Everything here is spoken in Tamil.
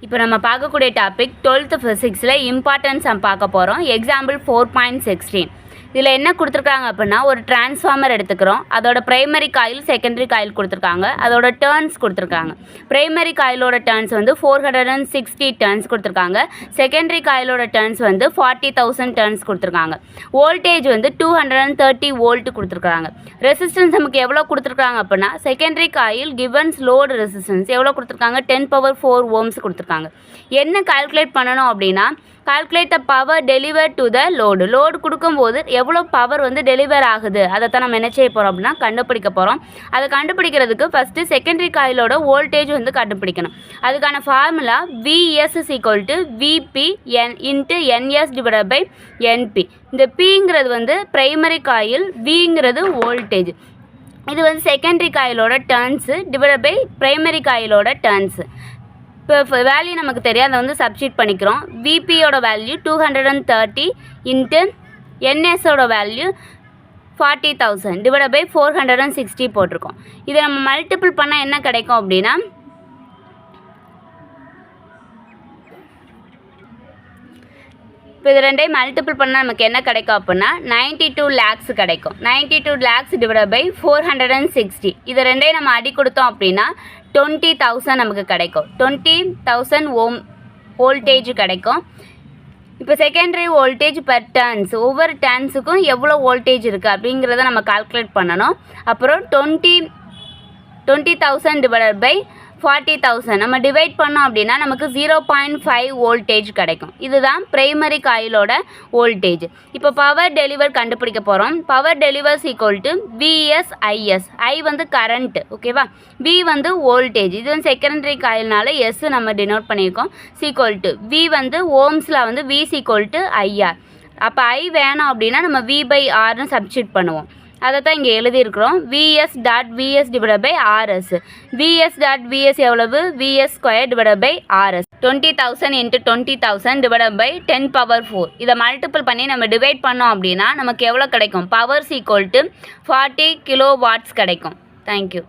இப்போ நம்ம பார்க்கக்கூடிய டாபிக் 12th ஃபிசிக்ஸில் இம்பார்ட்டன்ஸ் நம்ம பார்க்க போகிறோம். எக்ஸாம்பிள் 4.16 இதில் என்ன கொடுத்துருக்காங்க அப்படின்னா, ஒரு டிரான்ஸ்ஃபார்மர் எடுத்துக்கிறோம். அதோட பிரைமரி காயில் செகண்டரி காயில் கொடுத்துருக்காங்க. அதோட டர்ன்ஸ் கொடுத்துருக்காங்க. பிரைமரி காயிலோட டர்ன்ஸ் வந்து 460 டர்ன்ஸ் கொடுத்துருக்காங்க. செகண்டரி காயிலோட டர்ன்ஸ் வந்து 40,000 டர்ன்ஸ் கொடுத்துருக்காங்க. வோல்டேஜ் வந்து 230 வோல்ட் கொடுத்துருக்காங்க. ரெசிஸ்டன்ஸ் நமக்கு எவ்வளோ கொடுத்துருக்காங்க அப்படின்னா, secondary coil givens load resistance எவ்வளோ கொடுத்துருக்காங்க, 10⁻4 ஓம்ஸ் கொடுத்துருக்காங்க. என்ன கால்குலேட் பண்ணணும் அப்படின்னா, calculate the power deliver to the load. Load கொடுக்கும்போது எவ்வளோ பவர் வந்து டெலிவர் ஆகுது அதை தான் நம்ம என்ன செய்ய போகிறோம் அப்படின்னா கண்டுபிடிக்க போகிறோம். அதை கண்டுபிடிக்கிறதுக்கு ஃபஸ்ட்டு செகண்டரி காயிலோட வோல்டேஜ் வந்து கண்டுபிடிக்கணும். அதுக்கான ஃபார்முலா VS VP NS/NP. இந்த Pங்கிறது வந்து பிரைமரி காயில், Vங்கிறது வோல்டேஜ். இது வந்து செகண்டரி காயிலோட டர்ன்ஸு டிவைட் பை பிரைமரி காயிலோட டர்ன்ஸு. இப்போ வேல்யூ நமக்கு தெரியும், அதை வந்து சப்ஸ்டிட் பண்ணிக்கிறோம். விபியோட வேல்யூ 230 இன்ட்டு என்எஸோட வேல்யூ 40,000 டிவைட் பை 460 போட்டிருக்கோம். இதை நம்ம மல்டிபிள் பண்ணால் என்ன கிடைக்கும் அப்படின்னா, இப்போ இது ரெண்டையும் மல்டிபிள் பண்ணால் நமக்கு என்ன கிடைக்கும் அப்படின்னா 92 lakhs கிடைக்கும். 92 lakhs டிவைட் பை 460. இது ரெண்டையும் நம்ம அடி கொடுத்தோம் அப்படின்னா 20,000 நமக்கு கிடைக்கும். 20,000 ஓம் வோல்டேஜ் கிடைக்கும். இப்போ செகண்டரி வோல்டேஜ் பர் டர்ன்ஸ், ஒவ்வொரு டர்ன்ஸுக்கும் எவ்வளோ வோல்டேஜ் இருக்குது அப்படிங்கிறத நம்ம கால்குலேட் பண்ணணும். அப்புறம் 20,000 டிவைட் பை 40,000 நம்ம டிவைட் பண்ணோம் அப்படின்னா நமக்கு 0.5 வோல்டேஜ் கிடைக்கும். இதுதான் பிரைமரி காயிலோட வோல்டேஜ். இப்போ பவர் டெலிவர் கண்டுபிடிக்க போகிறோம். Power delivers VS/IS. I வந்து கரண்ட், ஓகேவா. V வந்து வோல்டேஜ். இது வந்து செகண்டரி காயில்னால S நம்ம டினோட் பண்ணியிருக்கோம். V வந்து ஓம்ஸில் வந்து V IR. அப்போ I வேணும் அப்படின்னா நம்ம V/Rன்னு சப்ஸ்டிட் பண்ணுவோம். அதை தான் இங்கே எழுதியிருக்கிறோம். VS.VS divide by RS. VS.VS எவ்வளவு, VS² divide by RS. 20,000 into 20,000 divide by 10⁻4. இதை மல்டிபிள் பண்ணி நம்ம டிவைட் பண்ணோம் அப்படின்னா நமக்கு எவ்வளோ கிடைக்கும், பவர் 40 kW கிடைக்கும். தேங்க்யூ.